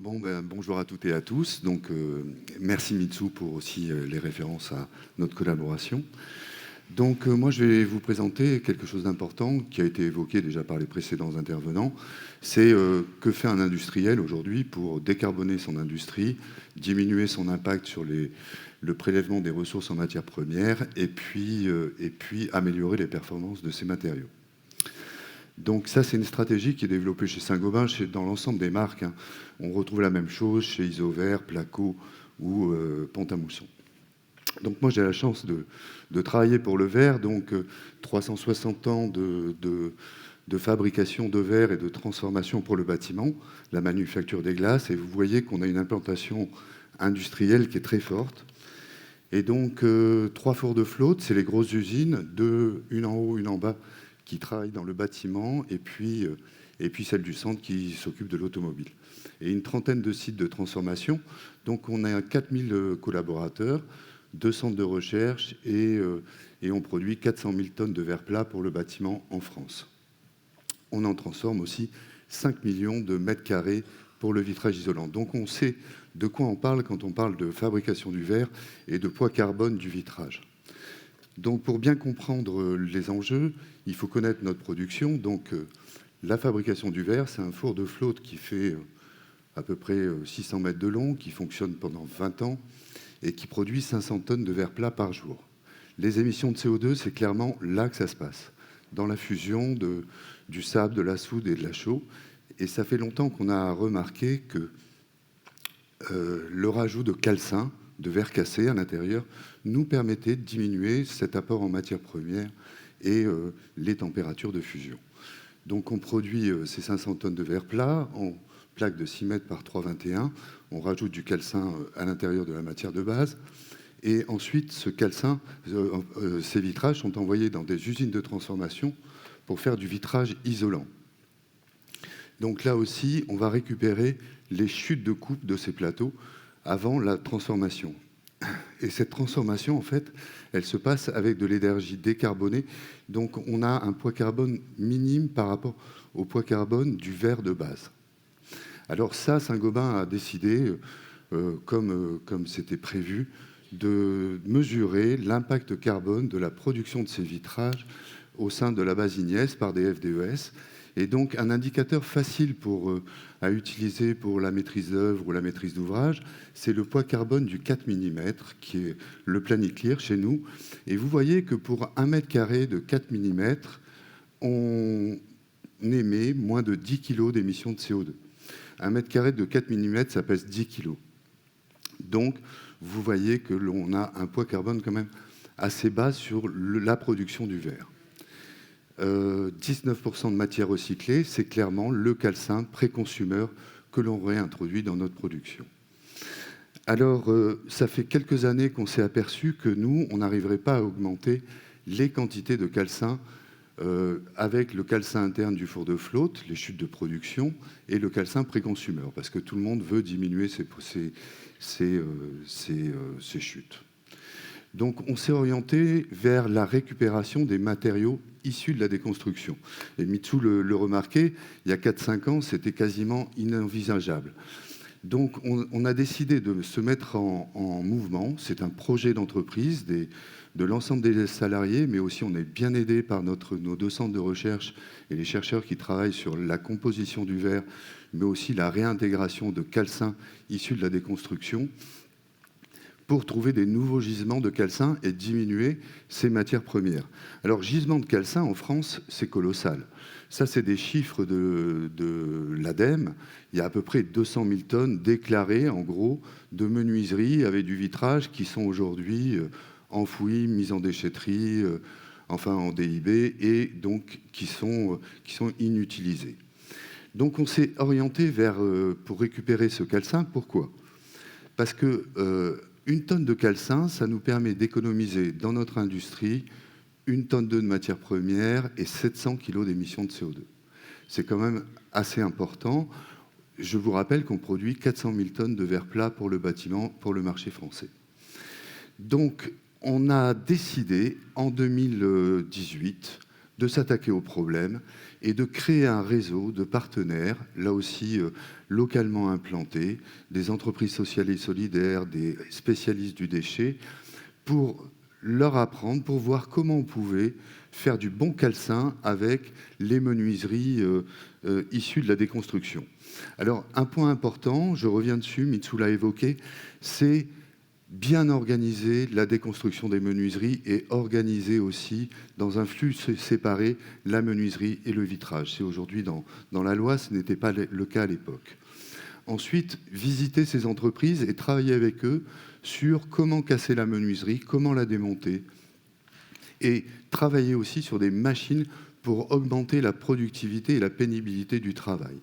Bonjour à toutes et à tous. Merci Mitsou pour aussi les références à notre collaboration. Moi, je vais vous présenter quelque chose d'important qui a été évoqué déjà par les précédents intervenants. C'est que fait un industriel aujourd'hui pour décarboner son industrie, diminuer son impact sur le prélèvement des ressources en matières premières et puis améliorer les performances de ces matériaux. Donc ça, c'est une stratégie qui est développée chez Saint-Gobain, dans l'ensemble des marques. On retrouve la même chose chez Isover, Placo ou Pont-à-Mousson. Donc moi, j'ai la chance de travailler pour le verre, 360 ans de fabrication de verre et de transformation pour le bâtiment, la manufacture des glaces, et vous voyez qu'on a une implantation industrielle qui est très forte. Et 3 fours de flotte, c'est les grosses usines, une en haut, une en bas, qui travaillent dans le bâtiment, et puis celle du centre qui s'occupe de l'automobile. Et une trentaine de sites de transformation. Donc on a 4000 collaborateurs, 2 centres de recherche, et on produit 400 000 tonnes de verre plat pour le bâtiment en France. On en transforme aussi 5 millions de mètres carrés pour le vitrage isolant. Donc on sait de quoi on parle quand on parle de fabrication du verre et de poids carbone du vitrage. Donc pour bien comprendre les enjeux, il faut connaître notre production. La fabrication du verre, c'est un four de flotte qui fait à peu près 600 mètres de long, qui fonctionne pendant 20 ans et qui produit 500 tonnes de verre plat par jour. Les émissions de CO2, c'est clairement là que ça se passe, dans la fusion du sable, de la soude et de la chaux. Et ça fait longtemps qu'on a remarqué que le rajout de calcin, de verre cassé à l'intérieur, nous permettait de diminuer cet apport en matières premières et les températures de fusion. Donc on produit ces 500 tonnes de verre plat en plaque de 6 mètres par 3,21. On rajoute du calcin à l'intérieur de la matière de base. Et ensuite, ce calcin, ces vitrages sont envoyés dans des usines de transformation pour faire du vitrage isolant. Donc là aussi, on va récupérer les chutes de coupe de ces plateaux avant la transformation. Et cette transformation, en fait, elle se passe avec de l'énergie décarbonée. Donc on a un poids carbone minime par rapport au poids carbone du verre de base. Alors ça, Saint-Gobain a décidé, comme c'était prévu, de mesurer l'impact carbone de la production de ces vitrages au sein de la base Ignès par des FDES. Et donc, un indicateur facile à utiliser pour la maîtrise d'œuvre ou la maîtrise d'ouvrage, c'est le poids carbone du 4 mm, qui est le Planiclear chez nous. Et vous voyez que pour 1 mètre carré de 4 mm, on émet moins de 10 kg d'émissions de CO2. 1 mètre carré de 4 mm, ça pèse 10 kg. Donc, vous voyez que l'on a un poids carbone quand même assez bas sur la production du verre. 19% de matière recyclée, c'est clairement le calcin pré-consumeur que l'on réintroduit dans notre production. Alors, ça fait quelques années qu'on s'est aperçu que nous, on n'arriverait pas à augmenter les quantités de calcin avec le calcin interne du four de flotte, les chutes de production, et le calcin pré-consumeur, parce que tout le monde veut diminuer ces chutes. Donc on s'est orienté vers la récupération des matériaux issus de la déconstruction. Et Mitsou le remarquait, il y a 4-5 ans, c'était quasiment inenvisageable. Donc on a décidé de se mettre en mouvement. C'est un projet d'entreprise de l'ensemble des salariés, mais aussi on est bien aidé par nos 2 centres de recherche et les chercheurs qui travaillent sur la composition du verre, mais aussi la réintégration de calcin issu de la déconstruction, pour trouver des nouveaux gisements de calcin et diminuer ces matières premières. Alors, gisement de calcin en France, c'est colossal. Ça, c'est des chiffres de l'ADEME. Il y a à peu près 200 000 tonnes déclarées, en gros, de menuiseries avec du vitrage qui sont aujourd'hui enfouies, mises en déchetterie, en DIB, et donc qui sont inutilisées. Donc, on s'est orienté pour récupérer ce calcin. Pourquoi ? Parce que une tonne de calcin, ça nous permet d'économiser dans notre industrie 1 tonne de matière première et 700 kg d'émissions de CO2. C'est quand même assez important. Je vous rappelle qu'on produit 400 000 tonnes de verre plat pour le bâtiment, pour le marché français. Donc, on a décidé en 2018 de s'attaquer aux problèmes et de créer un réseau de partenaires, là aussi localement implantés, des entreprises sociales et solidaires, des spécialistes du déchet, pour leur apprendre, pour voir comment on pouvait faire du bon calcin avec les menuiseries issues de la déconstruction. Alors, un point important, je reviens dessus, Mitsou l'a évoqué, c'est bien organiser la déconstruction des menuiseries et organiser aussi dans un flux séparé la menuiserie et le vitrage. C'est aujourd'hui dans la loi, ce n'était pas le cas à l'époque. Ensuite, visiter ces entreprises et travailler avec eux sur comment casser la menuiserie, comment la démonter, et travailler aussi sur des machines pour augmenter la productivité et la pénibilité du travail.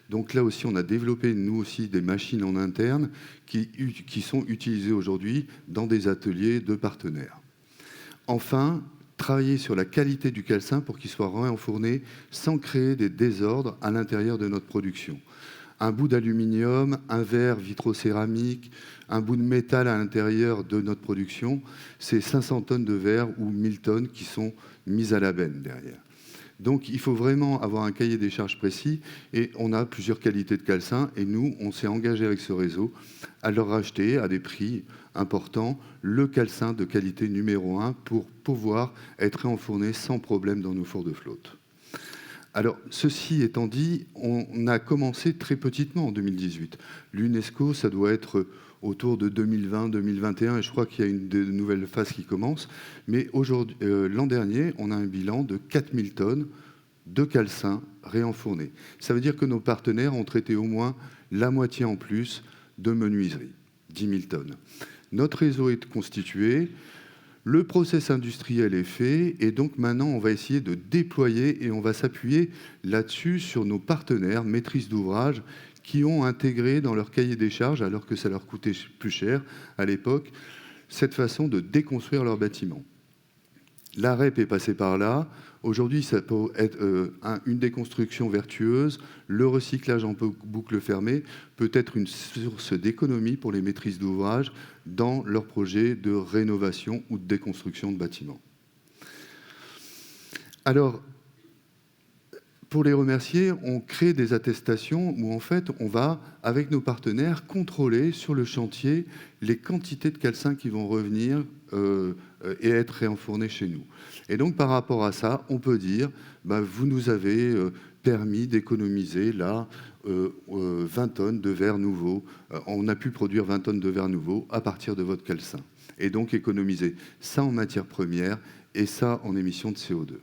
Donc là aussi, on a développé, nous aussi, des machines en interne qui sont utilisées aujourd'hui dans des ateliers de partenaires. Enfin, travailler sur la qualité du calcin pour qu'il soit réenfourné sans créer des désordres à l'intérieur de notre production. Un bout d'aluminium, un verre vitrocéramique, un bout de métal à l'intérieur de notre production, c'est 500 tonnes de verre ou 1000 tonnes qui sont mises à la benne derrière. Donc il faut vraiment avoir un cahier des charges précis et on a plusieurs qualités de calcin et nous, on s'est engagé avec ce réseau à leur racheter à des prix importants le calcin de qualité numéro 1 pour pouvoir être réenfourné sans problème dans nos fours de flotte. Alors, ceci étant dit, on a commencé très petitement en 2018. L'UNESCO, ça doit être autour de 2020-2021, et je crois qu'il y a une nouvelle phase qui commence. Mais aujourd'hui, l'an dernier, on a un bilan de 4000 tonnes de calcin réenfourné. Ça veut dire que nos partenaires ont traité au moins la moitié en plus de menuiserie, 10 000 tonnes. Notre réseau est constitué. Le process industriel est fait et donc maintenant on va essayer de déployer et on va s'appuyer là-dessus sur nos partenaires maîtrises d'ouvrage qui ont intégré dans leur cahier des charges, alors que ça leur coûtait plus cher à l'époque, cette façon de déconstruire leur bâtiment. La REP est passée par là. Aujourd'hui, ça peut être une déconstruction vertueuse. Le recyclage en boucle fermée peut être une source d'économie pour les maîtrises d'ouvrage dans leurs projets de rénovation ou de déconstruction de bâtiments. Alors, pour les remercier, on crée des attestations où en fait on va, avec nos partenaires, contrôler sur le chantier les quantités de calcin qui vont revenir et être réenfournés chez nous. Et donc par rapport à ça, on peut dire, vous nous avez permis d'économiser là 20 tonnes de verre nouveau. On a pu produire 20 tonnes de verre nouveau à partir de votre calcin. Et donc économiser ça en matière première et ça en émissions de CO2.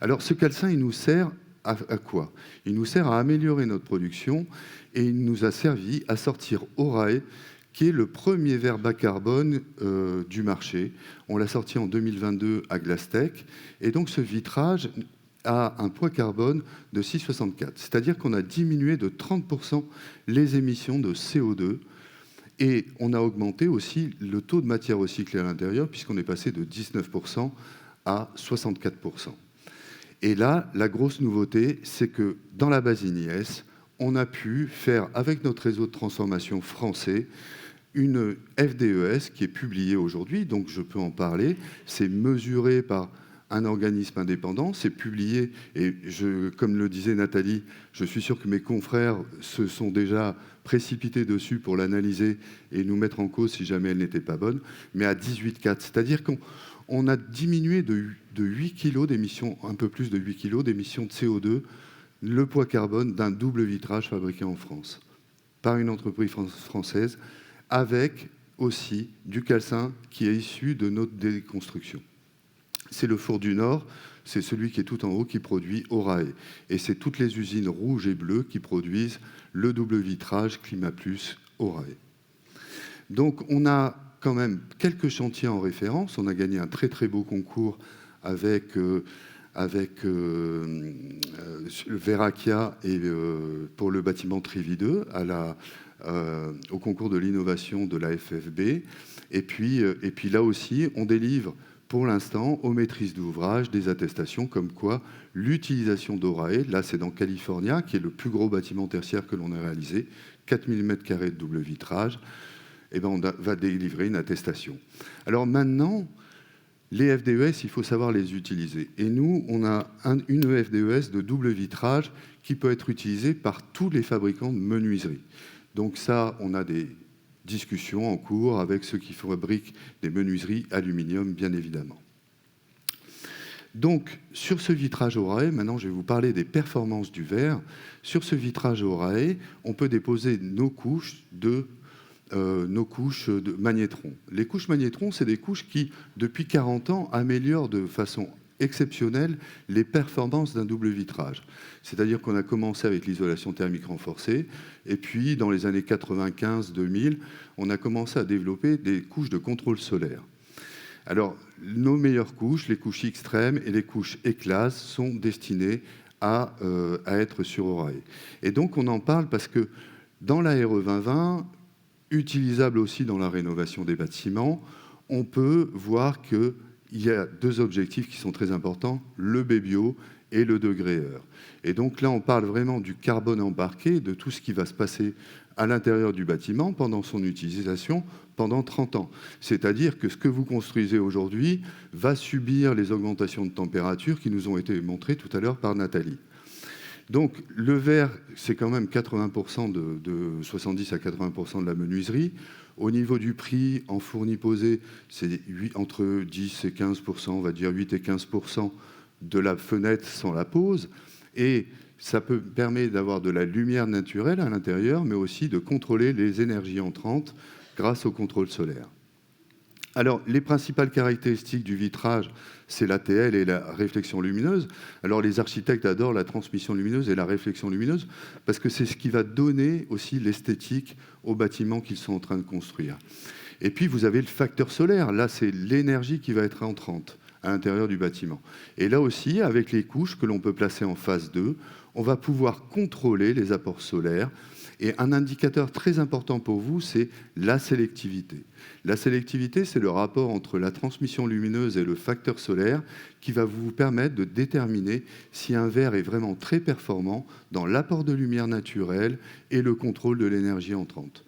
Alors ce calcin, il nous sert à quoi? Il nous sert à améliorer notre production et il nous a servi à sortir Orae, qui est le premier verre bas carbone du marché. On l'a sorti en 2022 à Glasstec. Et donc ce vitrage a un poids carbone de 6,64. C'est-à-dire qu'on a diminué de 30% les émissions de CO2. Et on a augmenté aussi le taux de matière recyclée à l'intérieur, puisqu'on est passé de 19% à 64%. Et là, la grosse nouveauté, c'est que dans la base Ignies, on a pu faire, avec notre réseau de transformation français, une FDES qui est publiée aujourd'hui, donc je peux en parler. C'est mesuré par un organisme indépendant, c'est publié, et comme le disait Nathalie, je suis sûr que mes confrères se sont déjà précipités dessus pour l'analyser et nous mettre en cause si jamais elle n'était pas bonne, mais à 18,4. C'est-à-dire qu'on a diminué de 8 kg d'émissions, un peu plus de 8 kg d'émissions de CO2, le poids carbone d'un double vitrage fabriqué en France, par une entreprise française, avec aussi du calcin qui est issu de notre déconstruction. C'est le four du Nord, c'est celui qui est tout en haut qui produit Orae. Et c'est toutes les usines rouges et bleues qui produisent le double vitrage Climat Plus Orae. Donc on a quand même quelques chantiers en référence. On a gagné un très très beau concours avec Verakia et pour le bâtiment Trivi 2 au concours de l'innovation de la FFB. Et puis là aussi, on délivre pour l'instant aux maîtrises d'ouvrage des attestations comme quoi l'utilisation d'Orae, là c'est dans California, qui est le plus gros bâtiment tertiaire que l'on ait réalisé, 4000 m² de double vitrage, et on va délivrer une attestation. Alors maintenant, Les FDES, il faut savoir les utiliser. Et nous, on a une FDES de double vitrage qui peut être utilisée par tous les fabricants de menuiserie. Donc ça, on a des discussions en cours avec ceux qui fabriquent des menuiseries aluminium, bien évidemment. Donc, sur ce vitrage Oraé, maintenant je vais vous parler des performances du verre. Sur ce vitrage Oraé, on peut déposer nos couches de magnétrons. Les couches magnétrons, c'est des couches qui, depuis 40 ans, améliorent de façon exceptionnelle les performances d'un double vitrage. C'est-à-dire qu'on a commencé avec l'isolation thermique renforcée, et puis dans les années 95-2000, on a commencé à développer des couches de contrôle solaire. Alors, nos meilleures couches, les couches extrêmes et les couches éclases, sont destinées à être sur Oraé. Et donc, on en parle parce que dans la RE 2020, utilisable aussi dans la rénovation des bâtiments, on peut voir qu'il y a deux objectifs qui sont très importants, le BBio et le degré heure. Et donc là, on parle vraiment du carbone embarqué, de tout ce qui va se passer à l'intérieur du bâtiment pendant son utilisation pendant 30 ans. C'est-à-dire que ce que vous construisez aujourd'hui va subir les augmentations de température qui nous ont été montrées tout à l'heure par Nathalie. Donc le verre, c'est quand même 80% de 70 à 80% de la menuiserie. Au niveau du prix, en fourni posé, c'est entre 10 et 15%, on va dire 8 et 15% de la fenêtre sans la pose. Et ça permet d'avoir de la lumière naturelle à l'intérieur, mais aussi de contrôler les énergies entrantes grâce au contrôle solaire. Alors, les principales caractéristiques du vitrage, c'est l'ATL et la réflexion lumineuse. Alors, les architectes adorent la transmission lumineuse et la réflexion lumineuse parce que c'est ce qui va donner aussi l'esthétique aux bâtiments qu'ils sont en train de construire. Et puis, vous avez le facteur solaire. Là, c'est l'énergie qui va être entrante à l'intérieur du bâtiment. Et là aussi, avec les couches que l'on peut placer en phase 2, on va pouvoir contrôler les apports solaires. Et un indicateur très important pour vous, c'est la sélectivité. La sélectivité, c'est le rapport entre la transmission lumineuse et le facteur solaire qui va vous permettre de déterminer si un verre est vraiment très performant dans l'apport de lumière naturelle et le contrôle de l'énergie entrante.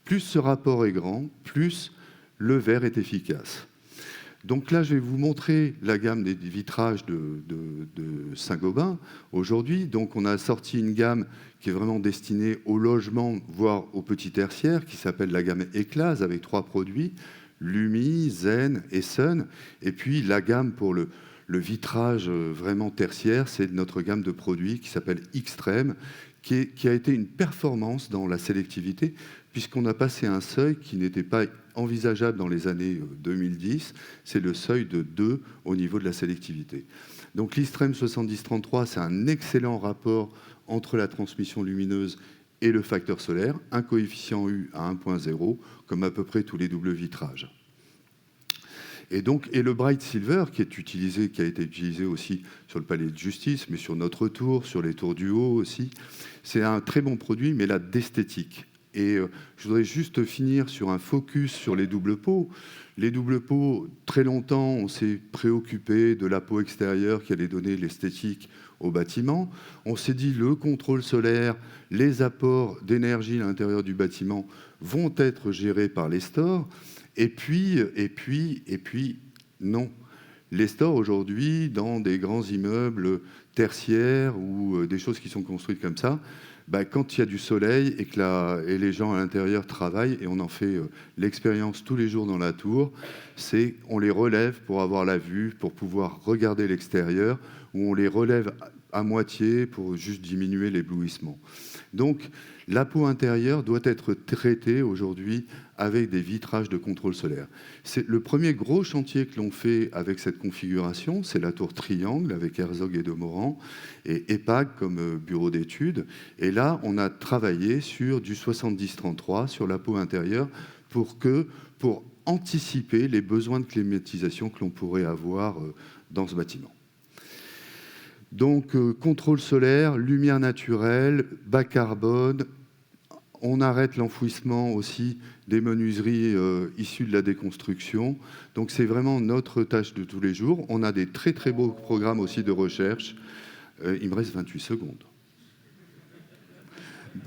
Plus ce rapport est grand, plus le verre est efficace. Donc là, je vais vous montrer la gamme des vitrages de Saint-Gobain aujourd'hui. Donc on a sorti une gamme qui est vraiment destinée au logement, voire au petit tertiaire, qui s'appelle la gamme Éclase, avec 3 produits, Lumi, Zen et Sun. Et puis la gamme pour le vitrage vraiment tertiaire, c'est notre gamme de produits qui s'appelle Extreme, qui a été une performance dans la sélectivité, puisqu'on a passé un seuil qui n'était pas envisageable dans les années 2010, c'est le seuil de 2 au niveau de la sélectivité. Donc l'Extreme 7033, c'est un excellent rapport entre la transmission lumineuse et le facteur solaire, un coefficient U à 1.0, comme à peu près tous les doubles vitrages. Et le Bright Silver, qui a été utilisé aussi sur le palais de justice, mais sur notre tour, sur les tours du haut aussi, c'est un très bon produit, mais là d'esthétique. Et je voudrais juste finir sur un focus sur les doubles pots. Les doubles pots, très longtemps, on s'est préoccupé de la peau extérieure qui allait donner l'esthétique au bâtiment. On s'est dit le contrôle solaire, les apports d'énergie à l'intérieur du bâtiment vont être gérés par les stores. Et puis, non. Les stores aujourd'hui, dans des grands immeubles tertiaires ou des choses qui sont construites comme ça, quand il y a du soleil et les gens à l'intérieur travaillent, et on en fait l'expérience tous les jours dans la tour, c'est on les relève pour avoir la vue, pour pouvoir regarder l'extérieur, ou on les relève à moitié pour juste diminuer l'éblouissement. Donc, la peau intérieure doit être traitée aujourd'hui avec des vitrages de contrôle solaire. C'est le premier gros chantier que l'on fait avec cette configuration, c'est la tour Triangle avec Herzog et Demorand et EPAG comme bureau d'études. Et là, on a travaillé sur du 70-33 sur la peau intérieure pour anticiper les besoins de climatisation que l'on pourrait avoir dans ce bâtiment. Donc, contrôle solaire, lumière naturelle, bas carbone. On arrête l'enfouissement aussi des menuiseries issues de la déconstruction. Donc, c'est vraiment notre tâche de tous les jours. On a des très, très beaux programmes aussi de recherche. Il me reste 28 secondes.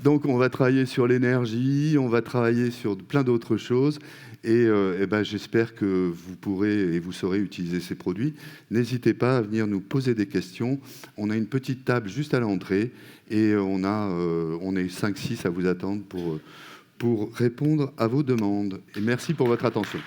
Donc on va travailler sur l'énergie, on va travailler sur plein d'autres choses et ben, j'espère que vous pourrez et vous saurez utiliser ces produits. N'hésitez pas à venir nous poser des questions. On a une petite table juste à l'entrée et on est 5-6 à vous attendre pour répondre à vos demandes. Et merci pour votre attention.